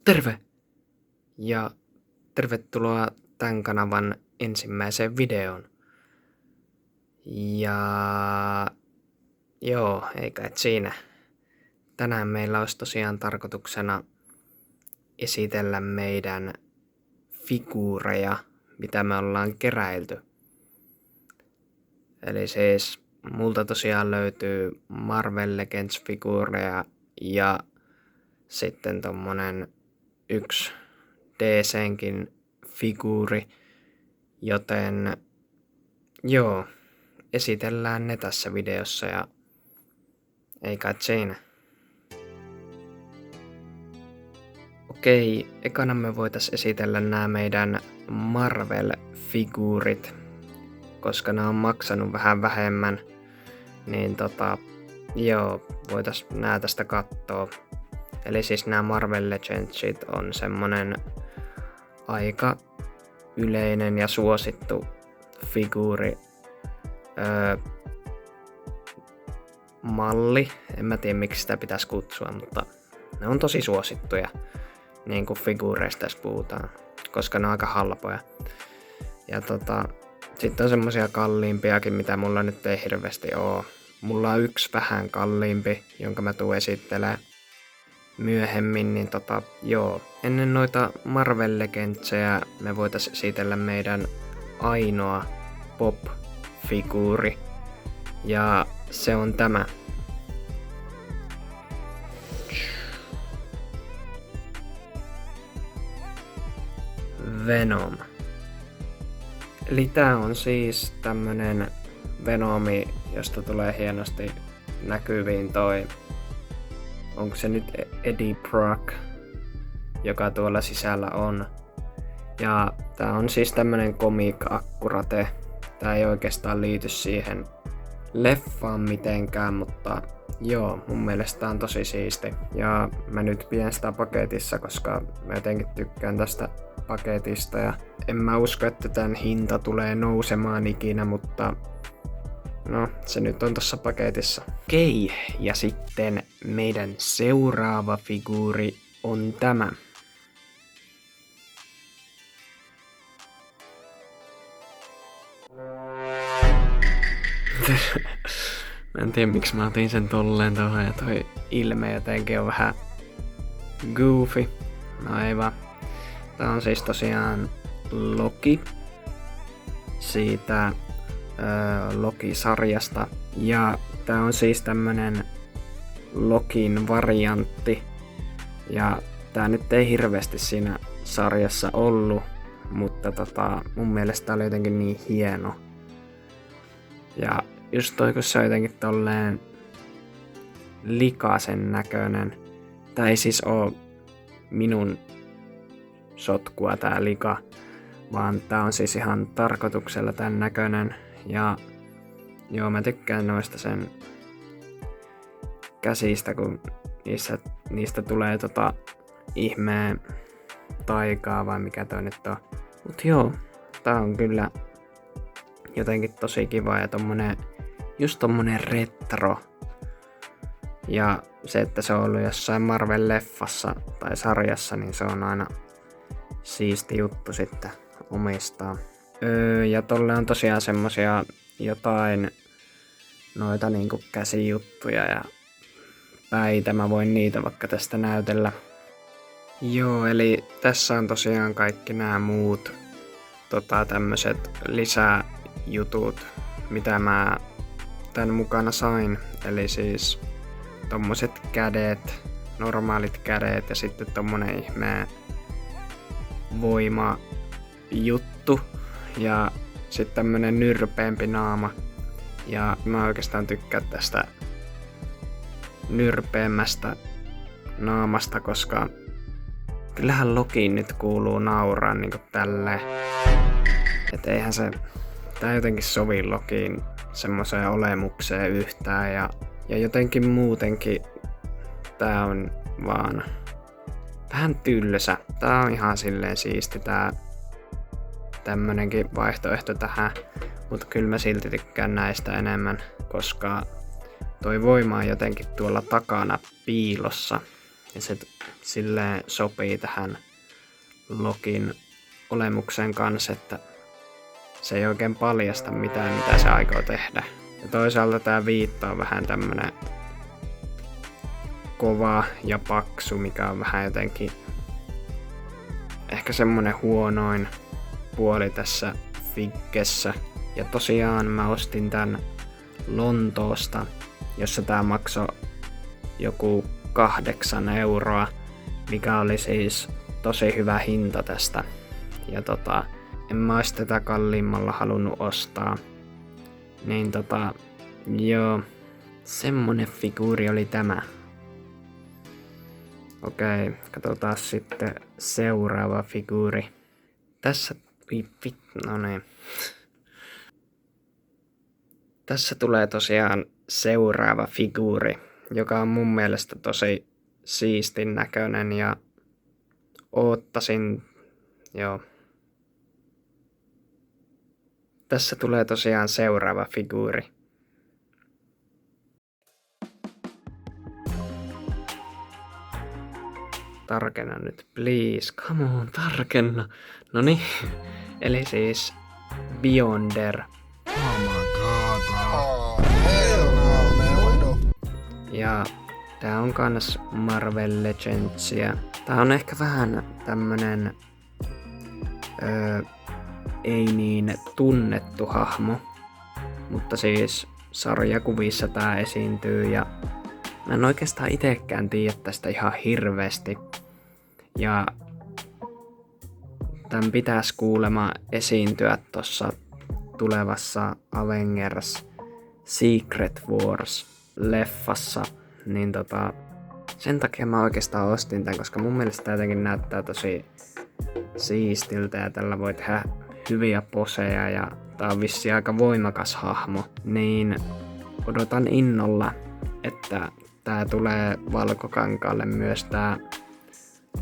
Terve! Ja tervetuloa tämän kanavan ensimmäiseen videoon. Ja joo, eikä et siinä. Tänään meillä olisi tosiaan tarkoituksena esitellä meidän figuureja, mitä me ollaan keräilty. Eli siis multa tosiaan löytyy Marvel Legends figuureja ja sitten tommonen yksi DC:nkin figuuri, joten joo, esitellään ne tässä videossa ja ei kai siinä. Okei, ekana me voitais esitellä nämä meidän Marvel-figuurit, koska nämä on maksanut vähän vähemmän, niin joo, voitais nää tästä kattoo. Eli siis nämä Marvel Legendsit on semmonen aika yleinen ja suosittu figuuri malli. En mä tiedä miksi sitä pitäisi kutsua, mutta ne on tosi suosittuja, niin kuin figuureista jos puhutaan, koska ne on aika halpoja. Ja sitten on semmosia kalliimpiakin, mitä mulla nyt ei hirveästi oo. Mulla on yksi vähän kalliimpi, jonka mä tuun esittelemään myöhemmin, niin joo. Ennen noita Marvel Legendsejä me voitais esitellä meidän ainoa pop-figuuri. Ja se on tämä. Venom. Eli tää on siis tämmönen Venomi, josta tulee hienosti näkyviin toi, onko se nyt Eddie Brock, joka tuolla sisällä on. Ja tää on siis tämmönen comic accurate. Tää ei oikeastaan liity siihen leffaan mitenkään, mutta joo, mun mielestä tää on tosi siisti. Ja mä nyt pidän sitä paketissa, koska mä jotenkin tykkään tästä paketista. Ja en mä usko, että tän hinta tulee nousemaan ikinä, mutta no, se nyt on tossa paketissa. Okei, ja sitten meidän seuraava figuuri on tämä. Mä en tiedä miksi mä otin sen tolleen tohon ja toi ilme jotenkin on vähän goofy. No ei vaan. Tää on siis tosiaan Loki siitä Loki-sarjasta. Ja tää on siis tämmönen Lokin variantti. Ja tää nyt ei hirveästi siinä sarjassa ollut, mutta mun mielestä tää oli jotenkin niin hieno. Ja just toi, kun se on jotenkin tolleen likaisen näköinen. Tää ei siis oo minun sotkua tää lika, vaan tää on siis ihan tarkoituksella tän näköinen. Ja joo, mä tykkään noista sen käsistä, kun niistä tulee ihmeen taikaa vai mikä toi nyt on. Mut joo, tää on kyllä jotenkin tosi kiva ja just tommonen retro. Ja se, että se on ollut jossain Marvel-leffassa tai sarjassa, niin se on aina siisti juttu sitten omistaa. Ja tolle on tosiaan semmosia jotain noita niinku käsijuttuja ja päitä. Mä voin niitä vaikka tästä näytellä. Joo, eli tässä on tosiaan kaikki nämä muut tämmöset lisäjutut, mitä mä tän mukana sain. Eli siis tommoset kädet, normaalit kädet ja sitten tommonen ihmeen voimajuttu ja sitten tämmönen nyrpeämpi naama. Ja mä oikeastaan tykkään tästä nyrpeämmästä naamasta, koska kyllähän Lokiin nyt kuuluu nauraa niinku tälleen. Et eihän tää jotenkin sovi Lokiin semmoseen olemukseen yhtään ja jotenkin muutenkin tää on vaan vähän tylsä. Tää on ihan silleen siisti tää tämmönenkin vaihtoehto tähän, mutta kyllä mä silti tykkään näistä enemmän, koska toi voima on jotenkin tuolla takana piilossa. Ja se silleen sopii tähän Lokin olemukseen kanssa, että se ei oikein paljasta mitään, mitä se aikoo tehdä. Ja toisaalta tää viitta on vähän tämmönen kova ja paksu, mikä on vähän jotenkin ehkä semmonen huonoin puoli tässä figgessä. Ja tosiaan mä ostin tän Lontoosta, jossa tää maksoi joku 8 €, mikä oli siis tosi hyvä hinta tästä. Ja en mä ois tätä kalliimmalla halunnut ostaa. Niin joo, semmonen figuuri oli tämä. Okei, katsotaan sitten seuraava figuuri. Tässä, no niin. Tässä tulee tosiaan seuraava figuuri, joka on mun mielestä tosi siistin näköinen ja oottasin, joo. Tässä tulee tosiaan seuraava figuuri. Tarkenna nyt, please. Come on, tarkenna. Noniin. Eli siis Beyonder. Oh my god, bro. Oh, hell no, man. What the... Ja tää on kans Marvel Legendsia. Tää on ehkä vähän tämmönen ei niin tunnettu hahmo. Mutta siis sarjakuvissa tää esiintyy ja mä en oikeastaan itekään tiedä tästä ihan hirveesti. Ja tän pitäis kuulemma esiintyä tossa tulevassa Avengers Secret Wars leffassa. Niin sen takia mä oikeastaan ostin tän, koska mun mielestä tää jotenkin näyttää tosi siistiltä ja tällä voi tehdä hyviä poseja ja tää on vissiin aika voimakas hahmo. Niin odotan innolla, että tää tulee valkokankaalle myös tää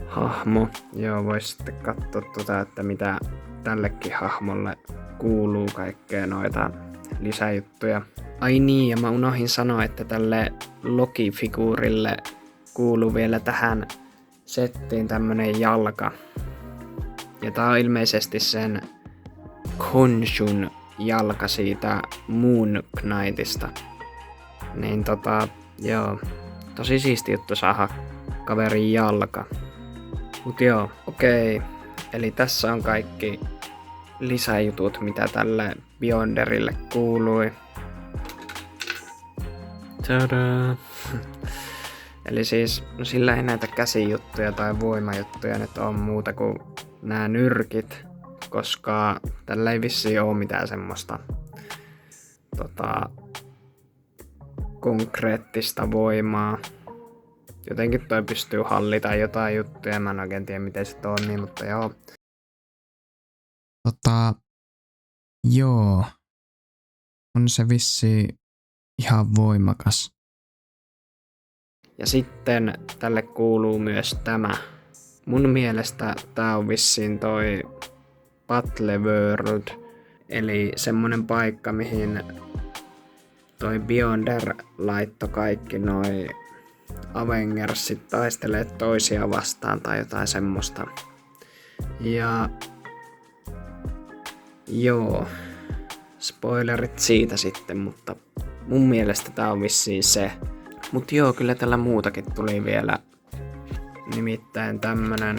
hahmo. Joo, vois sitten katsoa että mitä tällekin hahmolle kuuluu kaikkea noita lisäjuttuja. Ai niin, ja mä unohdin sanoa, että tälle Loki-figuurille kuuluu vielä tähän settiin tämmönen jalka. Ja tää on ilmeisesti sen Khonshun jalka siitä Moon Knightista. Niin joo, tosi siisti juttu saada kaverin jalka. Mut joo, okei. Eli tässä on kaikki lisäjutut, mitä tälle Beyonderille kuului. Tadaa! Eli siis, no sillä ei näitä käsijuttuja tai voimajuttuja nyt on muuta kuin nämä nyrkit, koska tällä ei vissiin ole mitään semmoista konkreettista voimaa. Jotenkin toi pystyy hallita jotain juttuja, mä en oikein tiedä miten se toimii, mutta joo. Joo. On se vissiin ihan voimakas. Ja sitten tälle kuuluu myös tämä. Mun mielestä tää on vissiin toi Battle World, eli semmonen paikka, mihin toi Beyonder laittoi kaikki noi Avengersit taistelee toisia vastaan tai jotain semmoista. Ja joo, spoilerit siitä sitten, mutta mun mielestä tää on vissiin se. Mut joo, kyllä tällä muutakin tuli vielä. Nimittäin tämmönen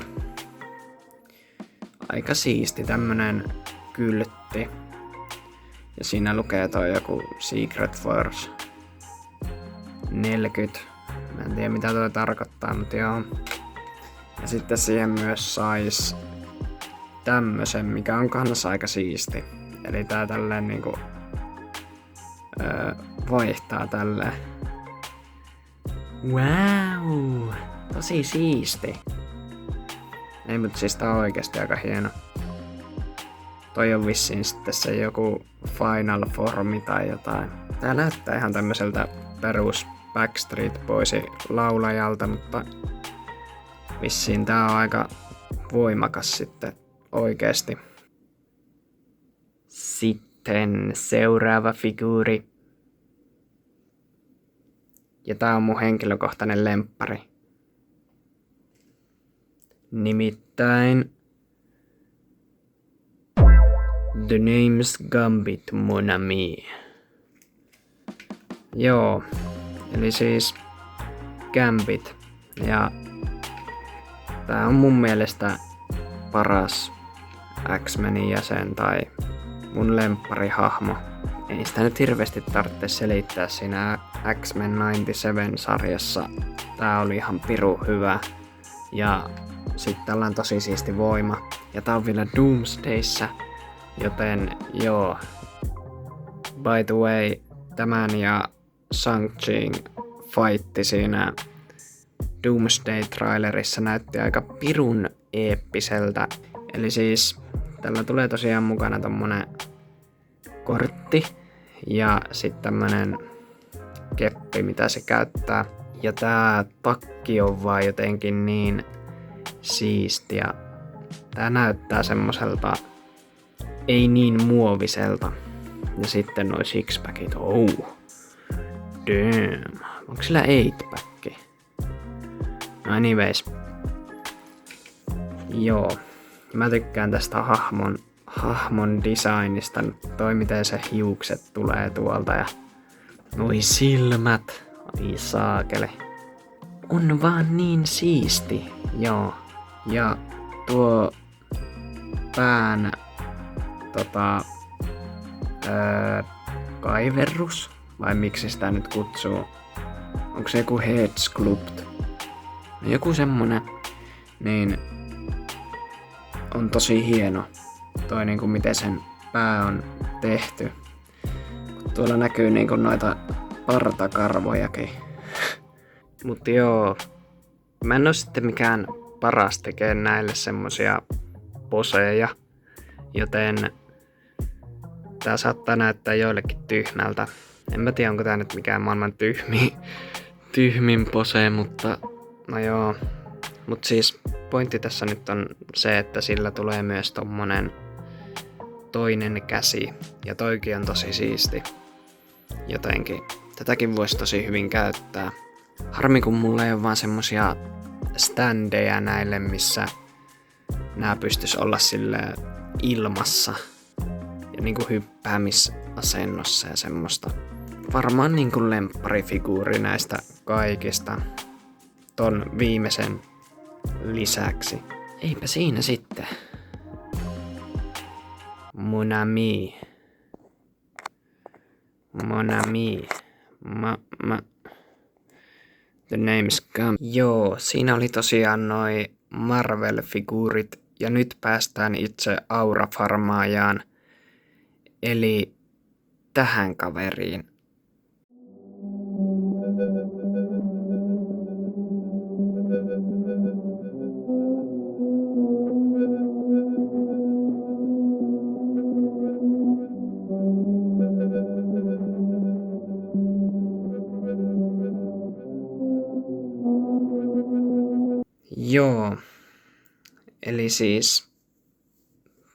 aika siisti tämmönen kyltti. Ja siinä lukee toi joku Secret Wars 40. Mä en tiedä mitä toi tarkoittaa, mutta joo. Ja sitten siihen myös sais tämmösen, mikä on kans aika siisti. Eli tää tälleen niinku vaihtaa tälleen. Wow! Tosi siisti. Ei, mutta siis tää on oikeesti aika hieno. Toi on vissiin sitten se joku Final Formi tai jotain. Tää näyttää ihan tämmöseltä perus Backstreet Boysin laulajalta, mutta vissiin tää on aika voimakas sitten oikeesti. Sitten seuraava figuuri. Ja tää on mun henkilökohtainen lemppari. Nimittäin The Name's Gambit, mon ami. Joo, eli siis Gambit. Ja tää on mun mielestä paras X-Menin jäsen tai mun lempparihahmo. Ei sitä nyt hirveästi tarvitse selittää siinä X-Men 97-sarjassa. Tää oli ihan piru hyvä. Ja sitten tällä on tosi siisti voima. Ja tää on vielä Doomsdayssä. Joten joo. By the way, tämän ja Shang-Chiin fightti siinä Doomsday-trailerissa näytti aika pirun eeppiseltä. Eli siis tällä tulee tosiaan mukana tommonen kortti ja sitten tämmönen keppi, mitä se käyttää. Ja tää takki on vaan jotenkin niin siistiä. Tää näyttää semmoselta ei niin muoviselta. Ja sitten noi sixpackit, damn. Onko sillä 8-pack? No anyways. Joo. Mä tykkään tästä hahmon designista. Toi miten se hiukset tulee tuolta ja noi silmät. Ai saakeli. On vaan niin siisti. Joo. Ja tuo pään kaiverrus, vai miksi sitä nyt kutsuu? Onko se joku head sculpt? No joku semmonen, niin on tosi hieno. Toi niinku miten sen pää on tehty. Tuolla näkyy niinku noita partakarvojakin. Mut joo, mä en oo sitten mikään paras tekee näille semmosia poseja, joten tää saattaa näyttää joillekin tyhmältä. En mä tiedä onko tää nyt mikään maailman tyhmin pose, mutta no joo. Mut siis pointti tässä nyt on se, että sillä tulee myös tommonen toinen käsi. Ja toikin on tosi siisti. Jotenkin tätäkin voisi tosi hyvin käyttää. Harmi kun mulla ei ole vaan semmosia standeja näille, missä nää pystys olla silleen ilmassa. Ja niinku hyppäämisasennossa ja semmoista. Varmaan niinku lempparifiguuri näistä kaikista. Ton viimeisen lisäksi. Eipä siinä sitten. Mon ami. Mon ami. The Name's Gambit. Joo, siinä oli tosiaan noi Marvel-figuurit. Ja nyt päästään itse aurafarmaajaan. Eli tähän kaveriin. Joo, eli siis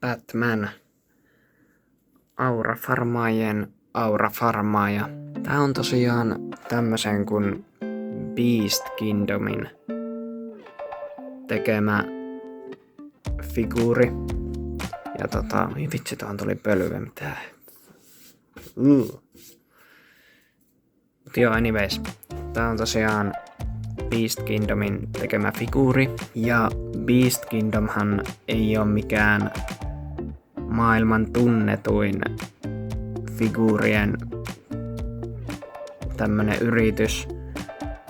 Batman, aurafarmaajien aurafarmaaja. Tää on tosiaan tämmösen kuin Beast Kingdomin tekemä figuuri. Ja vitsi, tuohon tuli pölyä, mitä. Mut joo, anyways. Tää on tosiaan Beast Kingdomin tekemä figuuri. Ja Beast Kingdomhan ei oo mikään maailman tunnetuin figuurien tämmönen yritys.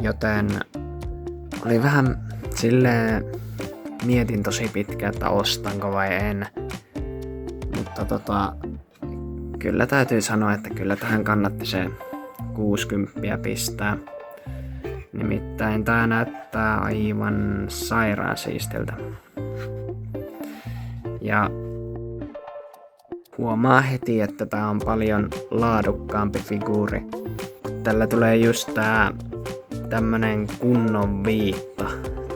Joten oli vähän silleen, mietin tosi pitkään, että ostanko vai en. Mutta kyllä täytyy sanoa, että kyllä tähän kannatti se 60 pistää. Nimittäin tää näyttää aivan sairaan siistiltä. Ja huomaa heti, että tää on paljon laadukkaampi figuuri. Tällä tulee just tää tämmönen kunnon viitta.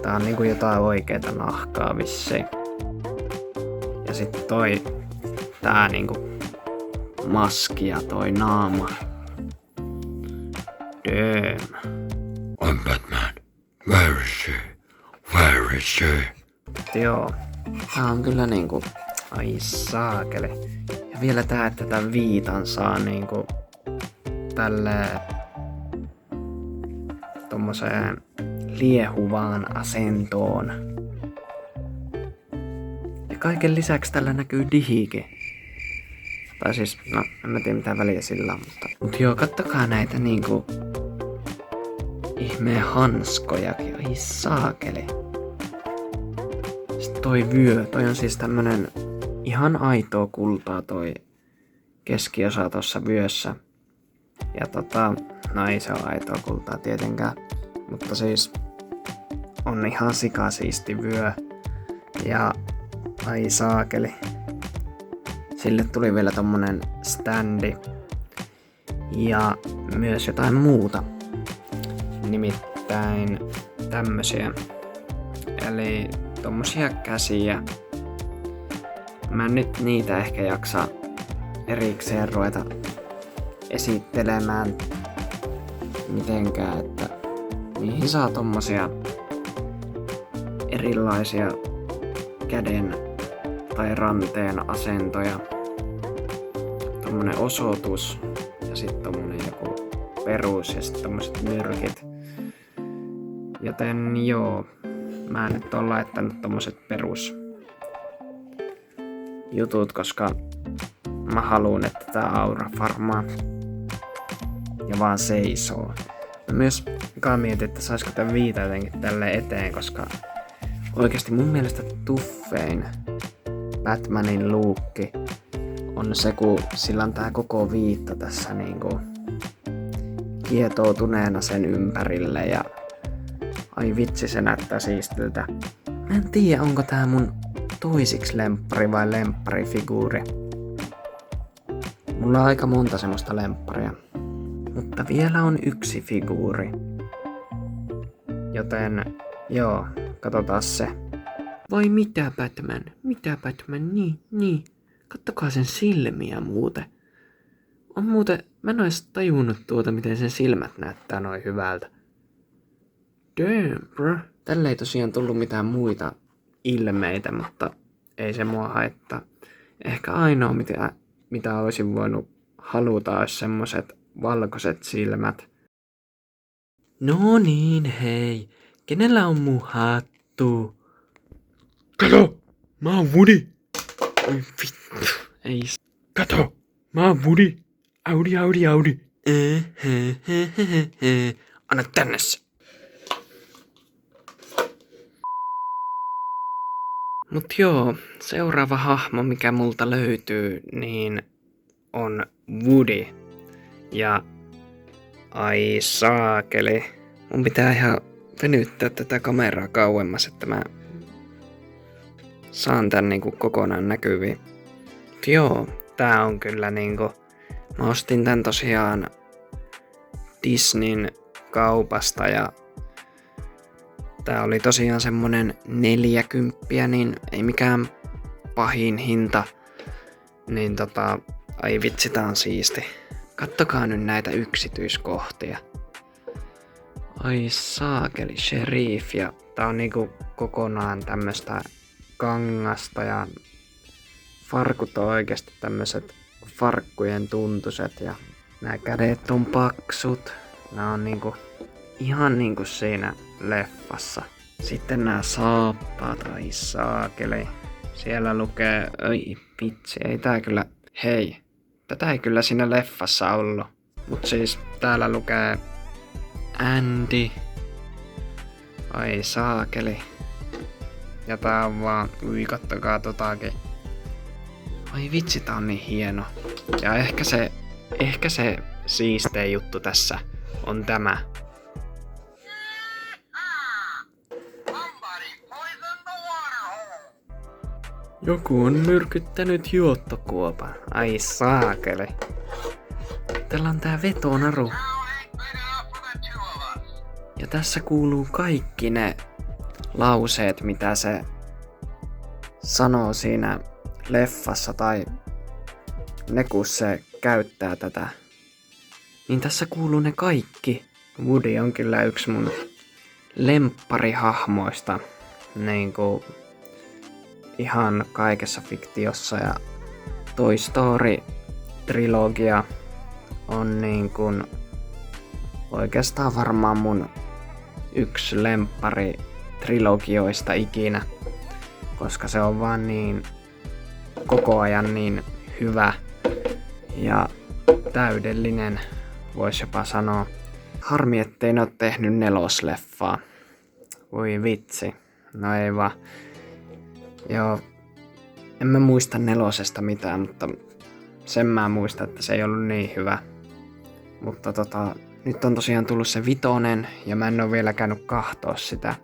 Tää on niinku jotain oikeeta nahkaa vissiin. Ja sit tää niinku maski ja toi naama. Damn. I'm Batman. Where is she? Where is she? Joo, tää on kyllä niinku, ai saakeli. Ja vielä tää, että tän viitan saa niinku tälle tommoseen liehuvaan asentoon. Ja kaiken lisäksi tällä näkyy dihikin. Tai siis, no, en mä tiedä mitä väliä sillä on, mutta joo, kattokaa näitä niinku ihmeen hanskojakin, ai saakeli. Sitten toi vyö, toi on siis tämmönen ihan aitoa kultaa toi keskiosa tossa vyössä. Ja no ei se ole aitoa kultaa tietenkään, mutta siis on ihan sikasiisti vyö. Ja ai saakeli. Sille tuli vielä tommonen standi. Ja myös jotain muuta. Nimittäin tämmösiä. Eli tommosia käsiä. Mä en nyt niitä ehkä jaksa erikseen ruveta esittelemään mitenkään, että niihin saa tommosia erilaisia käden tai ranteen asentoja. Tommonen osoitus ja sit tommonen joku perus ja sit tommoset nyrkit. Joten joo, mä nyt oon laittanut tommoset perus jutut, koska mä haluun, että tää aura farmaa ja vaan seisoo. Mä myös mietin, että saisko tän viita jotenkin tälle eteen, koska oikeesti mun mielestä tuffein Batmanin luukki on se, kun sillä on tää koko viitta tässä niinku kietoutuneena sen ympärille ja ai vitsi, se näyttää siistiltä. Mä en tiedä, onko tää mun toisiksi lemppari vai lempparifiguuri. Mulla on aika monta semmoista lempparia. Mutta vielä on yksi figuuri. Joten joo, katsotaan se. Vai mitä Batman? Mitä Batman? Niin. Kattokaa sen silmiä muuten. On muuten, mä en ois tajunnut miten sen silmät näyttää noin hyvältä. Damn, bro. Tällä ei tosiaan tullut mitään muita ilmeitä, mutta ei se mua haittaa. Ehkä ainoa mitä olisin voinut haluta olisi semmoset valkoiset silmät. No niin, hei. Kenellä on mun hattu? Kato! Mä oon Woody! Oi vittu, ei. Kato! Mä oon Woody! Audi! Anna tänne se. Mut joo, seuraava hahmo mikä multa löytyy, niin on Woody. Ja ai saakeli. Mun pitää ihan venyttää tätä kameraa kauemmas, että mä saan tän niinku kokonaan näkyviin. Mut joo, tää on kyllä niinku... Mä ostin tän tosiaan Disneyn kaupasta ja tää oli tosiaan semmonen 40, niin ei mikään pahin hinta. Niin ai vitsi, tää on siisti. Kattokaa nyt näitä yksityiskohtia. Ai saakeli, sheriff, ja tää on niinku kokonaan tämmöstä kangasta ja farkut on oikeesti tämmöset farkkujen tuntuset ja nää kädet on paksut. Nää on niinku ihan niinku siinä leffassa. Sitten nää saappaat, ai saakeli. Siellä lukee, oi vitsi, ei tää kyllä, hei. Tätä ei kyllä siinä leffassa ollut. Mut siis täällä lukee Andy. Ai saakeli. Ja tää on vaan, kattokaa totakin. Ai vitsi, tää on niin hieno. Ja ehkä se siistein juttu tässä on tämä. Joku on myrkyttänyt juottokuopan. Ai saakeli. Täällä on tää vetonaru. Ja tässä kuuluu kaikki ne lauseet, mitä se sanoo siinä leffassa tai ne kun se käyttää tätä. Niin tässä kuuluu ne kaikki. Woody on kyllä yksi mun lempparihahmoista. Niinku ihan kaikessa fiktiossa ja Toy Story-trilogia on niin kuin oikeastaan varmaan mun yksi lemppari trilogioista ikinä, koska se on vaan niin koko ajan niin hyvä ja täydellinen, voisi jopa sanoa. Harmi, ettei ne ole tehnyt 4-leffaa. Voi vitsi. No ei vaan. Joo. En mä muista 4:sta mitään, mutta sen mä muistan, että se ei ollut niin hyvä. Mutta nyt on tosiaan tullut se 5 ja mä en oo vielä käynyt kahtoo sitä.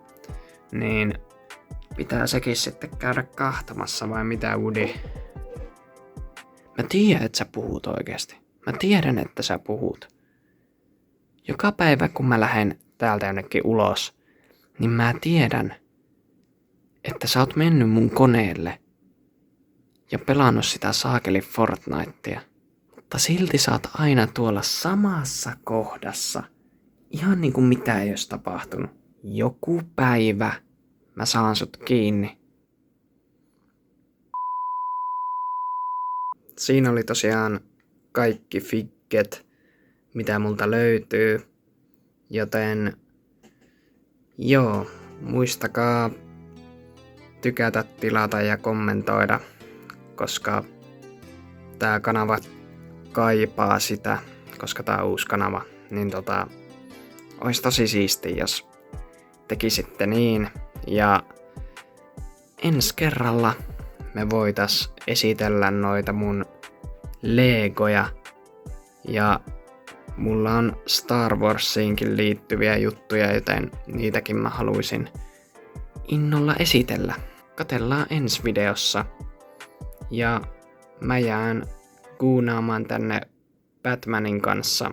Niin pitää sekin sitten käydä kahtamassa vai mitä, Woody? Mä tiedän, että sä puhut oikeesti. Mä tiedän, että sä puhut. Joka päivä kun mä lähden täältä jonnekin ulos, niin mä tiedän, että sä oot mennyt mun koneelle ja pelannut sitä saakeli Fortnitea. Mutta silti sä oot aina tuolla samassa kohdassa. Ihan niin kuin mitään ei olisi tapahtunut. Joku päivä mä saan sut kiinni. Siinä oli tosiaan kaikki figget, mitä multa löytyy. Joten joo, muistakaa tykätä, tilata ja kommentoida, koska tää kanava kaipaa sitä, koska tää on uusi kanava. Niin ois tosi siistiä, jos tekisitte niin. Ja ensi kerralla me voitais esitellä noita mun legoja. Ja mulla on Star Warsiinkin liittyviä juttuja, joten niitäkin mä haluaisin innolla esitellä. Katellaan ensi videossa. Ja mä jään kuunaamaan tänne Batmanin kanssa